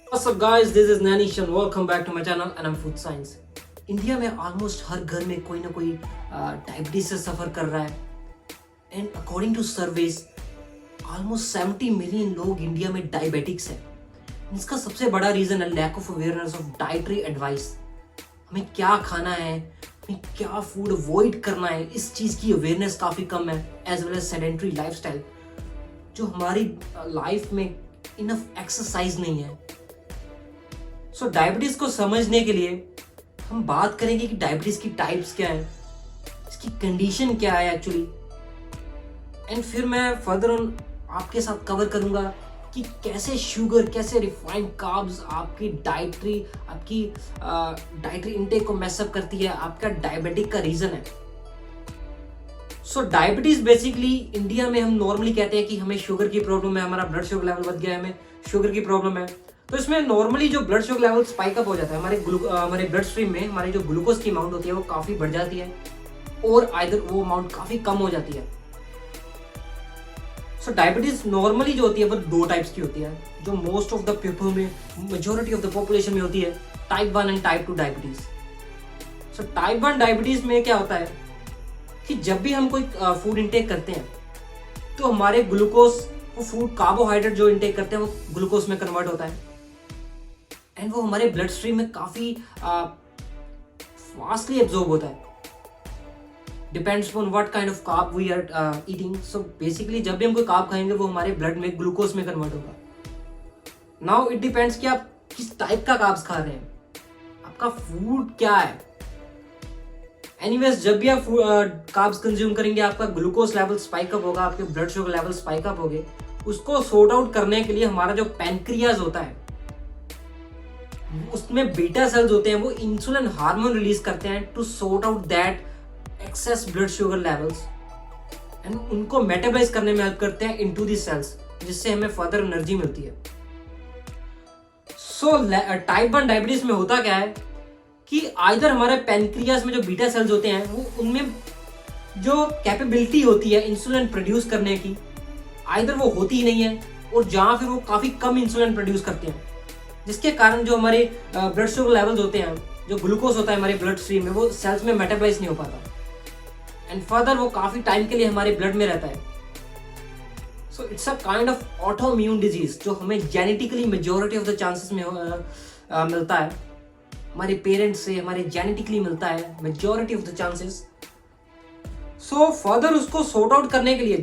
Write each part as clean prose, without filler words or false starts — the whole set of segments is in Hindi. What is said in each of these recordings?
What's up guys, this is Nanish and welcome back to my channel and I'm Food Science। India में ऑलमोस्ट हर घर में कोई ना कोई डायबिटीज से सफर कर रहा है and according to surveys almost 70 million लोग इंडिया में डायबिटिक्स हैं। इसका सबसे बड़ा रीजन है lack of awareness of dietary advice. हमें क्या खाना है, हमें क्या फूड अवॉइड करना है, इस चीज की अवेयरनेस काफी कम है, as well as sedentary lifestyle. जो हमारी लाइफ में इनफ एक्सरसाइज नहीं है। सो डायबिटीज को समझने के लिए हम बात करेंगे कि डायबिटीज की टाइप्स क्या है, इसकी कंडीशन क्या है एक्चुअली, एंड फिर मैं फर्दर ऑन आपके साथ कवर करूंगा कि कैसे शुगर, कैसे रिफाइंड कार्ब्स आपकी डाइटरी इनटेक को मैसअप करती है, आपका डायबिटिक का रीजन है। सो डायबिटीज बेसिकली इंडिया में हम नॉर्मली कहते हैं कि हमें शुगर की प्रॉब्लम है, हमारा ब्लड शुगर लेवल बढ़ गया है, हमें शुगर की प्रॉब्लम है। तो इसमें नॉर्मली जो blood sugar level spike up हो जाता है, हमारे ब्लड स्ट्रीम में हमारी जो ग्लूकोज की अमाउंट होती है वो काफी बढ़ जाती है और आइदर वो अमाउंट काफी कम हो जाती है। सो डायबिटीज नॉर्मली जो होती है वो दो टाइप्स की होती है, जो मोस्ट ऑफ द पीपल में, मेजोरिटी ऑफ द पॉपुलेशन में होती है, type 1 and type 2 diabetes. So type 1 diabetes में क्या होता है कि जब भी हम कोई फूड इंटेक करते हैं तो हमारे ग्लूकोज, वो फूड कार्बोहाइड्रेट जो इंटेक करते हैं वो ग्लूकोज में कन्वर्ट होता है एंड वो हमारे ब्लड स्ट्रीम में काफी फास्टली एब्जॉर्ब होता है। Depends on what kind of carb we are eating. So basically जब भी हम कोई कार्ब खाएंगे वो हमारे ब्लड में ग्लूकोज में कन्वर्ट होगा। नाउ इट डिपेंड्स कि आप किस टाइप का कार्ब्स खा रहे हैं, आपका फूड क्या है। एनीवेज जब भी आप कार्ब्स कंज्यूम करेंगे आपका ग्लूकोज लेवल स्पाइक अप होगा, आपके blood sugar level spike up होंगे। उसको सॉर्ट आउट करने के लिए हमारा जो पैनक्रियाज होता है उसमें बीटा सेल्स होते हैं, वो इंसुलिन हार्मोन रिलीज करते हैं to sort out that excess blood sugar levels and उनको मेटाबॉलाइज करने में हेल्प करते हैं इनटू दी सेल्स, जिससे हमें फर्दर एनर्जी मिलती है। सो टाइप 1 डायबिटीज में होता क्या है कि आइदर हमारे पैनक्रियास में जो बीटा सेल्स होते हैं वो उनमें जो कैपेबिलिटी होती है इंसुलिन प्रोड्यूस करने की, आइदर वो होती ही नहीं है और जहां फिर वो काफी कम इंसुलिन प्रोड्यूस करते हैं, जिसके कारण जो हमारे ब्लड शुगर लेवल्स होते हैं, जो ग्लूकोज होता है हमारे ब्लड स्ट्रीम में, वो सेल्स में मेटाबॉलाइज नहीं हो पाता एंड फर्दर वो काफी टाइम के लिए हमारे ब्लड में रहता है। So it's a kind of autoimmune disease जो हमें genetically majority of the chances में मिलता है, हमारे पेरेंट्स से हमारे जेनेटिकली मिलता है majority of the chances. So further उसको सॉर्ट आउट करने के लिए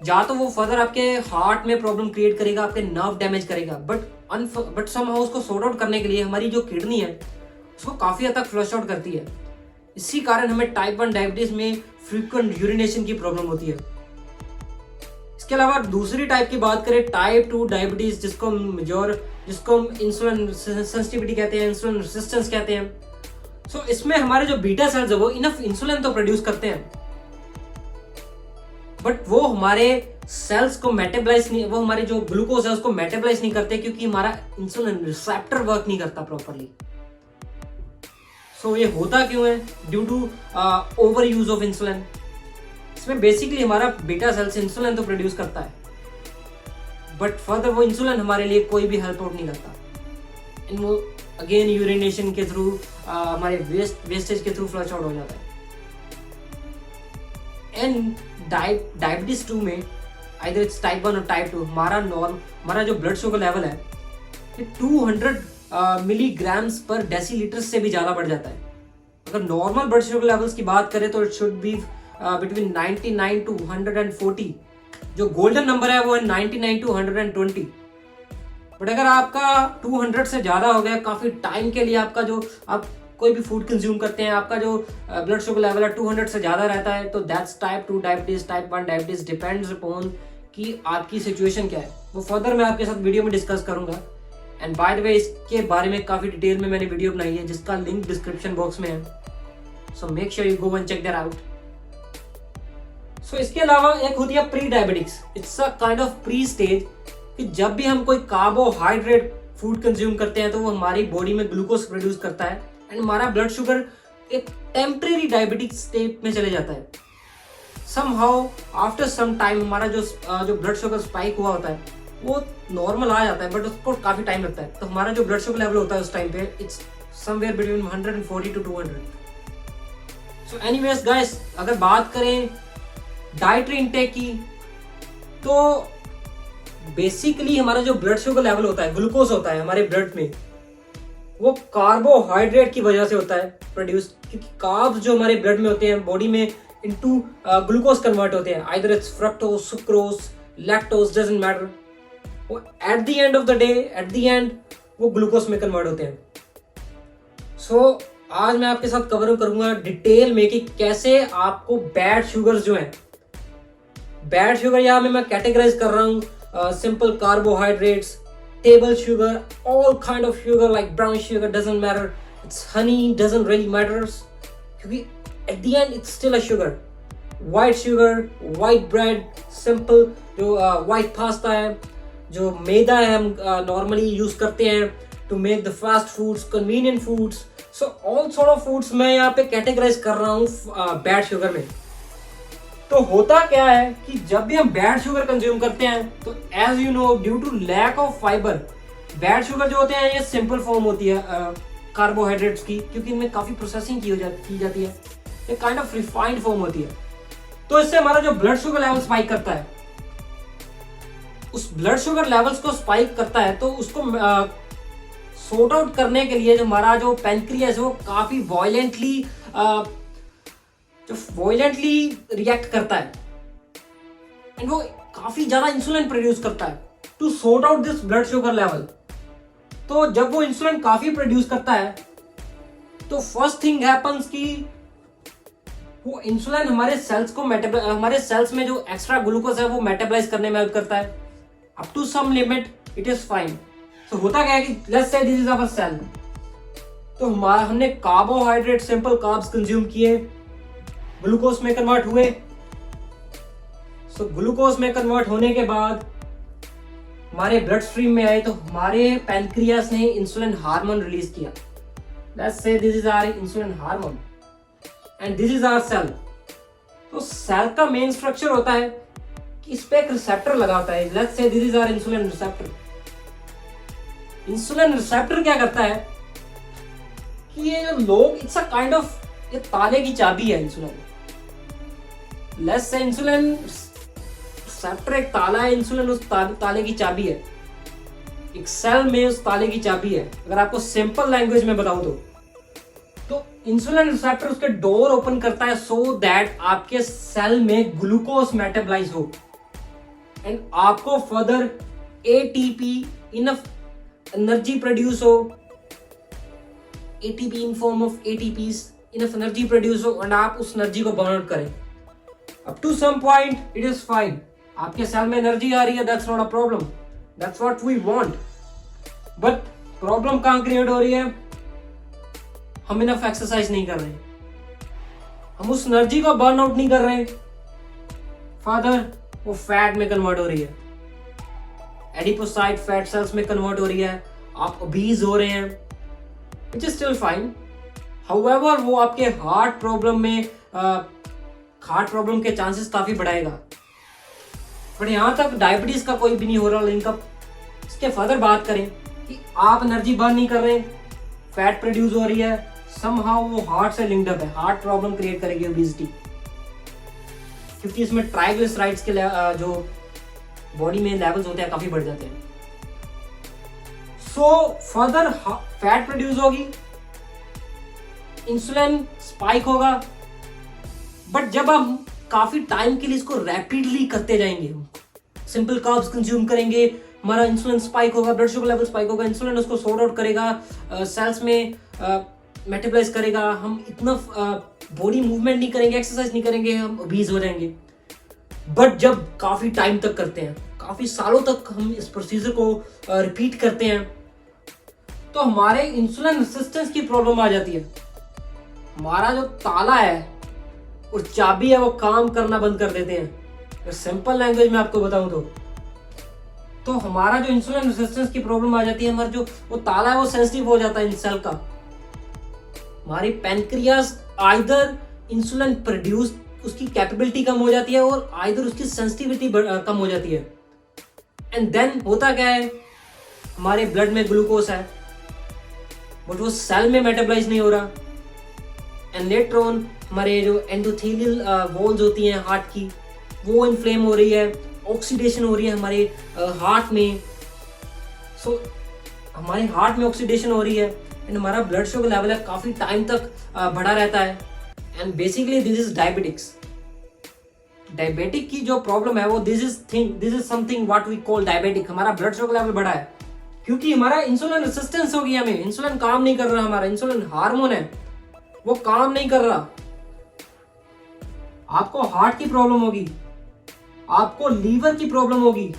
जा तो वो फर्दर आपके हार्ट में प्रॉब्लम क्रिएट करेगा, आपके नर्व डैमेज करेगा, बट समहाउ उसको सॉर्ट आउट करने के लिए हमारी जो किडनी है उसको काफी हद तक फ्लश आउट करती है। इसी कारण हमें टाइप 1 डायबिटीज में फ्रीक्वेंट यूरिनेशन की प्रॉब्लम होती है। इसके अलावा दूसरी टाइप की बात करें, टाइप 2 डायबिटीज, जिसको हम इंसुलिन सेंसिटिविटी कहते हैं, इंसुलिन रेजिस्टेंस कहते हैं। सो इसमें हमारे जो बीटा सेल्स है वो इनफ इंसुलिन तो प्रोड्यूस करते हैं, बट वो हमारे सेल्स को मेटाबॉलाइज नहीं, वो हमारे जो ग्लूकोज है उसको मेटाबॉलाइज नहीं करते, क्योंकि हमारा इंसुलिन रिसेप्टर वर्क नहीं करता प्रॉपर्ली। सो ये होता क्यों है? Due to over use of insulin. इसमें बेसिकली हमारा बीटा सेल्स इंसुलिन तो प्रोड्यूस करता है, बट फर्दर वो इंसुलिन हमारे लिए कोई भी हेल्प आउट नहीं करता एंड वो अगेन यूरिनेशन के थ्रू, हमारे वेस्टेज के थ्रू फ्लश आउट हो जाता है। एंड डायबिटीज 2 में आइदर इट्स टाइप 1 और टाइप 2, हमारा जो ब्लड शुगर लेवल है ये 200 मिलीग्राम्स पर डेसीलीटर से भी ज्यादा बढ़ जाता है। अगर नॉर्मल ब्लड शुगर लेवल्स की बात करें तो it should be between 99 to 140। जो गोल्डन नंबर है वो है 99 टू 120। बट अगर आपका 200 से ज्यादा हो गया काफी टाइम के लिए, आपका जो आप कोई भी फूड कंज्यूम करते हैं, आपका जो ब्लड शुगर लेवल है 200 से ज्यादा रहता है, तो that's type 2 diabetes. Type 1 diabetes depends upon कि आपकी सिचुएशन क्या है, वो फर्दर मैं आपके साथ वीडियो में डिस्कस करूंगा। एंड बाय द वे इसके बारे में काफी डिटेल में मैंने वीडियो बनाई है जिसका लिंक डिस्क्रिप्शन बॉक्स में है, so make sure you go and check that out. So इसके अलावा एक होती है pre diabetics. It's a kind of pre stage कि जब भी हम कोई कार्बोहाइड्रेट फूड कंज्यूम करते हैं तो वो हमारी बॉडी में ग्लूकोज प्रोड्यूस करता है एंड हमारा ब्लड शुगर एक टेम्परेरी डायबिटिक स्टेट में चले जाता है। समहाउ आफ्टर सम टाइम हमारा जो ब्लड शुगर स्पाइक हुआ होता है वो नॉर्मल आ जाता है, बट उसको काफी टाइम लगता है। तो हमारा जो ब्लड शुगर लेवल होता है उस टाइम पे it's somewhere between 140 to 200। So anyways guys, अगर बात करें डाइटरी इनटेक की, तो बेसिकली हमारा जो ब्लड शुगर लेवल होता है, ग्लूकोज होता है हमारे ब्लड में, वो कार्बोहाइड्रेट की वजह से होता है प्रोड्यूस, क्योंकि कार्ब्स जो हमारे ब्लड में होते हैं बॉडी में इनटू ग्लूकोज कन्वर्ट होते हैं, either it's fructose, sucrose, lactose, doesn't matter. वो at the end of the day, at the end वो ग्लूकोज में कन्वर्ट होते हैं। सो आज मैं आपके साथ कवर करूंगा डिटेल में कि कैसे आपको बैड शुगर्स जो हैं, बैड शुगर यहाँ में मैं कैटेगराइज कर रहा हूँ simple carbohydrates, table sugar, all kind of sugar like brown sugar, doesn't matter, it's honey, doesn't really matters, क्योंकि at the end it's still a sugar। white sugar, white bread, simple जो white pasta है, जो मैदा है, हम normally use करते हैं to make the fast foods, convenient foods, so all sort of foods मैं यहाँ पे categorize कर रहा हूँ bad sugar में। तो होता क्या है कि जब भी हम बैड शुगर कंज्यूम करते हैं, तो as you know, due to lack of fibre, bad sugar जो होते हैं ये सिंपल फॉर्म होती है कार्बोहाइड्रेट्स की, क्योंकि इनमें काफी प्रोसेसिंग की जाती है, ये काइंड ऑफ रिफाइंड फॉर्म होती है। तो इससे हमारा जो ब्लड शुगर लेवल स्पाइक करता है, उस ब्लड शुगर लेवल्स को स्पाइक करता है, तो उसको सॉर्ट आउट करने के लिए जो हमारा जो पैनक्रियास है वो काफी वायलेंटली रिएक्ट करता है, एंड वो काफी ज्यादा इंसुलिन प्रोड्यूस करता है to sort out this blood sugar level. तो जब वो इंसुलिन काफी प्रोड्यूस करता है, तो फर्स्ट थिंग हैपेंस कि वो इंसुलिन हमारे सेल्स में जो एक्स्ट्रा ग्लूकोज है वो मेटाबलाइज करने में हेल्प करता है। Up to some limit it is fine. तो होता क्या है कि let's say this is our cell, तो हमने कार्बोहाइड्रेट, सिंपल कार्ब्स कंज्यूम किए, ग्लूकोज में कन्वर्ट हुए। सो ग्लूकोज में कन्वर्ट होने के बाद हमारे ब्लड स्ट्रीम में आए, तो हमारे पैनक्रियास ने इंसुलिन हार्मोन रिलीज किया। Let's say this is our insulin hormone and this is our cell. तो सेल का मेन स्ट्रक्चर होता है कि इस पे एक रिसेप्टर लगा होता है। Let's say this is our insulin receptor. Insulin receptor क्या करता है कि ये जो लोग, इट्स अ काइंड ऑफ, ये ताले की चाबी है insulin. Let's say insulin receptor एक ताला है, इंसुलिन उस ताले की चाबी है, एक सेल में उस ताले की चाबी है। अगर आपको सिंपल लैंग्वेज में बताऊं तो इंसुलिन रिसेप्टर उसके डोर ओपन करता है सो दैट आपके सेल में ग्लूकोज मेटाबलाइज हो एंड आपको further ATP, enough energy produce हो, ATP in form of ATPs, enough energy produce हो एंड आप उस एनर्जी को बर्न आउट करें। Up to some point it is fine, आपके सेल में एनर्जी आ रही है, that's not a problem, that's what we want. But problem कहां क्रिएट हो रही है? हम इनफ एक्सरसाइज नहीं कर रहे, हम उस एनर्जी को बर्न आउट नहीं कर रहे, फादर वो फैट में कन्वर्ट हो रही है, एडिपोसाइट फैट सेल्स में कन्वर्ट हो रही है, आप ओबीज हो रहे हैं, which is still fine. However वो आपके हार्ट प्रॉब्लम के चांसेस काफी बढ़ाएगा। बट यहां तक डायबिटीज का कोई भी नहीं हो रहा लिंक अप। इसके फर्दर बात करें कि आप एनर्जी बर्न नहीं कर रहे, फैट प्रोड्यूस हो रही है, समहाउ वो हार्ट से लिंक्ड अप है, हार्ट प्रॉब्लम क्रिएट करेगी ओबेसिटी, क्योंकि इसमें ट्राइग्लिसराइड्स के जो बॉडी में लेवल्स होते हैं काफी बढ़ जाते हैं। सो फर्दर फैट प्रोड्यूस होगी, इंसुलिन स्पाइक होगा। बट जब हम काफी टाइम के लिए इसको रैपिडली करते जाएंगे, सिंपल कार्ब्स कंज्यूम करेंगे, हमारा इंसुलिन स्पाइक होगा, ब्लड शुगर लेवल स्पाइक होगा, इंसुलिन उसको सॉर्ट आउट करेगा, सेल्स में मेटाबलाइज करेगा, हम इतना बॉडी मूवमेंट नहीं करेंगे, एक्सरसाइज नहीं करेंगे, हम ओबीज हो जाएंगे। बट जब काफी टाइम तक करते हैं, काफी सालों तक हम इस प्रोसीजर को रिपीट करते हैं, तो हमारे इंसुलिन रेजिस्टेंस की प्रॉब्लम आ जाती है। हमारा जो ताला है और चाबी है वो काम करना बंद कर देते हैं। सिंपल लैंग्वेज में आपको बताऊं तो हमारा जो इंसुलिन रेजिस्टेंस की प्रॉब्लम आ जाती है, हमारा जो वो ताला है वो सेंसिटिव हो जाता है इन सेल का। हमारी पैनक्रियास आइदर इंसुलिन प्रोड्यूस, उसकी कैपेबिलिटी कम हो जाती है, और आइदर उसकी सेंसिटिविटी कम हो जाती है, एंड देन होता क्या है, हमारे ब्लड में ग्लूकोज है बट वो सेल में मेटाबलाइज नहीं हो रहा, एंड लेटर ऑन हमारे जो एंडोथेलियल वॉल्स होती हैं हार्ट की, वो इन्फ्लेम हो रही है, ऑक्सीडेशन हो रही है हमारे हार्ट में। सो हमारे हार्ट में ऑक्सीडेशन हो रही है एंड हमारा ब्लड शुगर लेवल है काफी टाइम तक बढ़ा रहता है, and basically this is diabetics. Diabetic की जो प्रॉब्लम है वो this is something what we call diabetic. हमारा ब्लड शुगर लेवल बढ़ा है क्योंकि हमारा इंसुलिन रेजिस्टेंस हो गया, हमें इंसुलिन काम नहीं कर रहा, हमारा इंसुलिन हार्मोन है वो काम नहीं कर रहा। आपको हार्ट की प्रॉब्लम होगी, आपको लीवर की प्रॉब्लम होगी।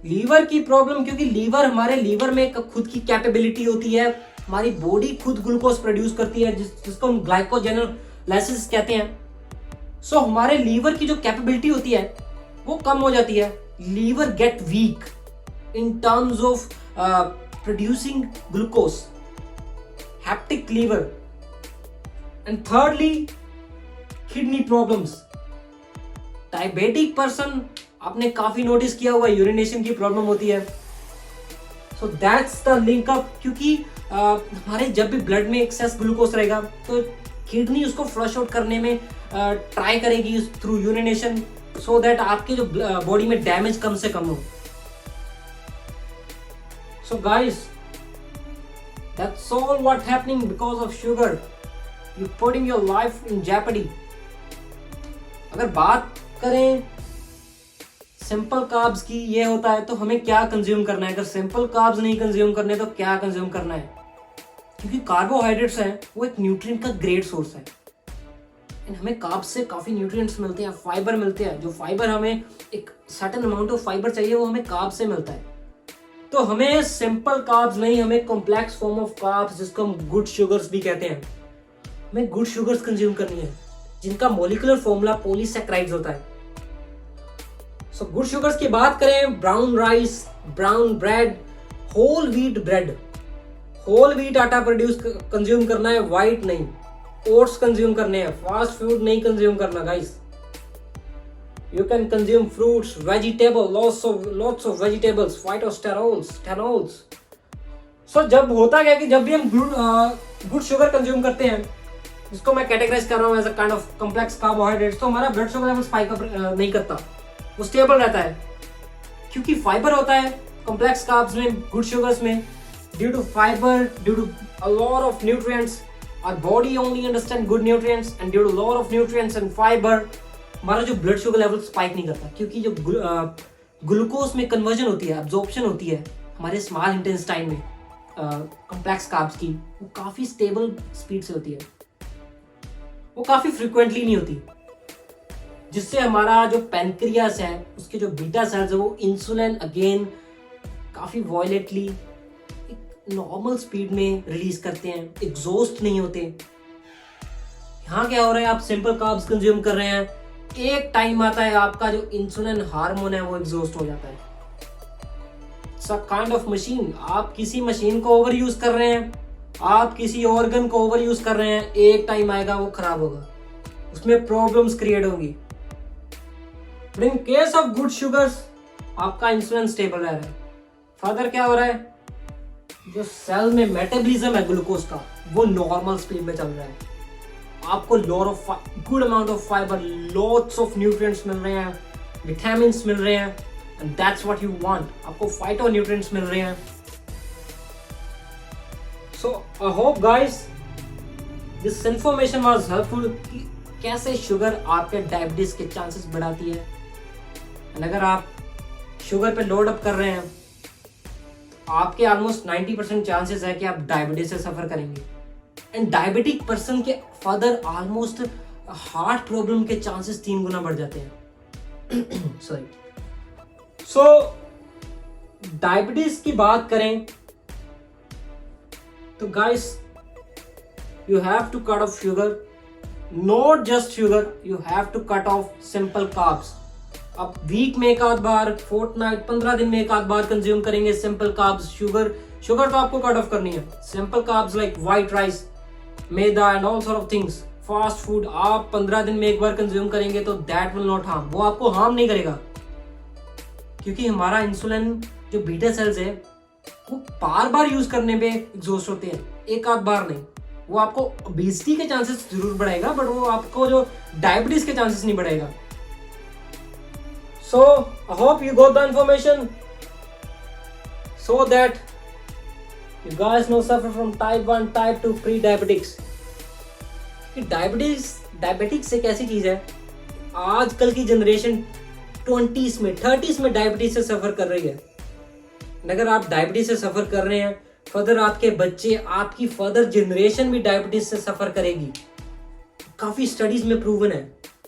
लीवर की प्रॉब्लम क्योंकि हमारे लीवर में एक खुद की कैपेबिलिटी होती है, हमारी बॉडी खुद ग्लूकोज प्रोड्यूस करती है जिसको हम ग्लाइकोजेनोलाइसिस कहते हैं। सो हमारे लीवर की जो कैपेबिलिटी होती है वो कम हो जाती है, liver get weak in terms of producing glucose, hepatic liver. And thirdly kidney problems. Diabetic person आपने काफी नोटिस किया हुआ यूरिनेशन की प्रॉब्लम होती है। So that's the link up, क्योंकि हमारे जब भी ब्लड में एक्सेस ग्लूकोज रहेगा तो किडनी उसको फ्लश आउट करने में ट्राई करेगी थ्रू यूरिनेशन, सो दैट आपके जो बॉडी में डैमेज कम से कम हो। So guys, that's all what happening because of sugar. You putting your life in jeopardy. अगर बात करें सिंपल कार्ब्स की, ये होता है तो हमें क्या कंज्यूम करना है। अगर सिंपल कार्ब्स नहीं कंज्यूम करने तो क्या कंज्यूम करना है, क्योंकि कार्बोहाइड्रेट्स हैं वो एक न्यूट्रिएंट का ग्रेट सोर्स है एंड हमें कार्ब्स से काफी न्यूट्रिएंट्स मिलते हैं, फाइबर मिलते हैं। जो फाइबर हमें एक सर्टेन अमाउंट ऑफ फाइबर चाहिए वो हमें कार्ब्स से मिलता है। तो हमें सिंपल कार्ब्स नहीं, हमें कॉम्प्लेक्स फॉर्म ऑफ कार्ब्स जिसको हम गुड शुगर्स भी कहते हैं, हमें गुड शुगर्स कंज्यूम करनी है जिनका मॉलिक्यूलर फॉर्मूला पॉलीसैकेराइड्स होता है। सो गुड शुगर्स की बात करें, brown rice, brown bread, whole wheat bread, whole wheat आटा प्रोड्यूस कंज्यूम करना है, व्हाइट नहीं। ओट्स कंज्यूम करने हैं, फास्ट फूड नहीं कंज्यूम करना guys. You can consume fruits, vegetable, lots of vegetables, phytosterols, stanols. So जब होता क्या कि जब भी हम गुड शुगर कंज्यूम करते हैं, जिसको मैं कैटेगराइज कर रहा हूँ as a kind of complex carbohydrates, तो हमारा blood sugar level spike up नहीं करता, वो स्टेबल रहता है क्योंकि फाइबर होता है कॉम्प्लेक्स कार्ब्स में, गुड शुगर्स में। Due to fibre, due to a lot of nutrients, our body only understand good nutrients, and due to lot of nutrients and fibre हमारा जो ब्लड शुगर लेवल स्पाइक नहीं करता, क्योंकि जो ग्लूकोज में कन्वर्जन होती है, एब्जॉर्प्शन होती है हमारे स्मॉल इंटेस्टाइन में कॉम्प्लेक्स कार्ब्स की, वो काफी स्टेबल स्पीड से होती है, वो काफी फ्रिक्वेंटली नहीं होती, जिससे हमारा जो पैनक्रियास है उसके जो बीटा सेल्स है वो इंसुलिन अगेन काफी वॉयलेटली एक नॉर्मल स्पीड में रिलीज करते हैं, एग्जॉस्ट नहीं होते। यहाँ क्या हो रहा है, आप सिंपल कार्ब्स कंज्यूम कर रहे हैं, एक टाइम आता है आपका जो इंसुलिन हार्मोन है वो एग्जॉस्ट हो जाता है। It's a kind of machine. आप किसी मशीन को ओवर यूज कर रहे हैं, आप किसी ऑर्गन को ओवर यूज कर रहे हैं, एक टाइम आएगा वो खराब होगा, उसमें प्रॉब्लम्स क्रिएट होंगी। But in case of good sugars आपका इंसुलिन स्टेबल रह रहा है। फर्दर क्या हो रहा है, जो सेल में मेटाबॉलिज्म है ग्लूकोज का वो नॉर्मल स्पीड में चल रहा है, आपको good amount of fibre, lots of nutrients मिल रहे हैं, विटामिन्स मिल रहे हैं, and that's what you want. आपको फाइटो न्यूट्रिएंट्स मिल रहे हैं। So I hope guys this information was helpful कि कैसे शुगर आपके डायबिटीज के चांसेस बढ़ाती है। एंड अगर आप शुगर पे लोड अप कर रहे हैं तो आपके ऑलमोस्ट 90% चांसेस है कि आप डायबिटीज से सफर करेंगे। एंड डायबिटिक पर्सन के फर्दर ऑलमोस्ट हार्ट प्रॉब्लम के चांसेस 3 गुना बढ़ जाते हैं। सॉरी। सो डायबिटीज की बात करें तो guys you have to cut off sugar, not just sugar, you have to cut off simple carbs. अब वीक में एक आध बार, फोर्टनाइट 15 दिन में एक आध बार कंज्यूम करेंगे सिंपल कार्ब्स। शुगर तो आपको कट ऑफ करनी है। Simple carbs like white rice, maida and all sort of things, fast food आप 15 दिन में एक बार कंज्यूम करेंगे तो दैट विल नॉट हार्म, वो आपको हार्म नहीं करेगा। क्योंकि हमारा इंसुलिन जो बीटा सेल्स है वो बार बार यूज करने पे एग्जॉस्ट होते हैं, एक आध बार नहीं। वो आपको ओबेसिटी के चांसेस जरूर बढ़ाएगा, बट वो आपको जो डायबिटीज के चांसेस नहीं बढ़ाएगा। So I hope you got the information so that you guys no suffer from type 1 type 2 pre diabetics। कि डायबिटिक्स एक ऐसी चीज है, आजकल की जनरेशन 20s में 30s में डायबिटीज से सफर कर रही है। अगर आप डायबिटीज से सफर कर रहे हैं, फर्दर आपके बच्चे, आपकी फर्दर जनरेशन भी डायबिटीज से सफर करेगी। काफी स्टडीज में प्रूवन है,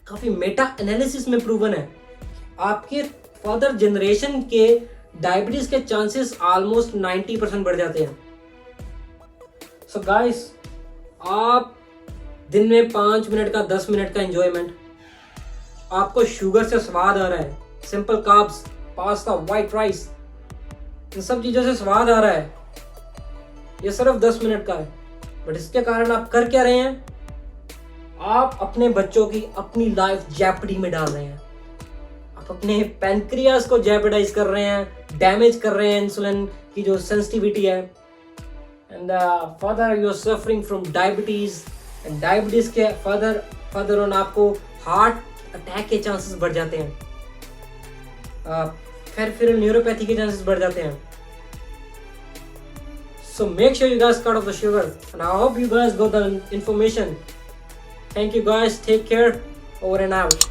काफी मेटा एनालिसिस में प्रूवन है, आपके फर्दर जनरेशन के डायबिटीज के चांसेस ऑलमोस्ट 90% बढ़ जाते हैं। सो गाइस, आप दिन में 5 मिनट का 10 मिनट का एंजॉयमेंट, आपको शुगर से स्वाद आ रहा है, simple carbs, pasta, white rice, इन सब चीजों से स्वाद आ रहा है, ये सिर्फ 10 मिनट का है, बट इसके कारण आप कर क्या रहे हैं? आप अपने बच्चों की अपनी लाइफ जेपडी में डाल रहे हैं। आप अपने पैनक्रियास को जेपडाइज कर रहे हैं, डैमेज कर रहे हैं इंसुलिन की जो सेंसिटिविटी है, and further you are suffering from diabetes, and diabetes के फर्दर ऑन आपको हार्ट अटैक के चांसेस बढ़ जाते हैं, फिर न्यूरोपैथी के चांसेस बढ़ जाते हैं। So make sure you guys cut off the sugar, and I hope you guys got the information. Thank you guys, take care, over and out.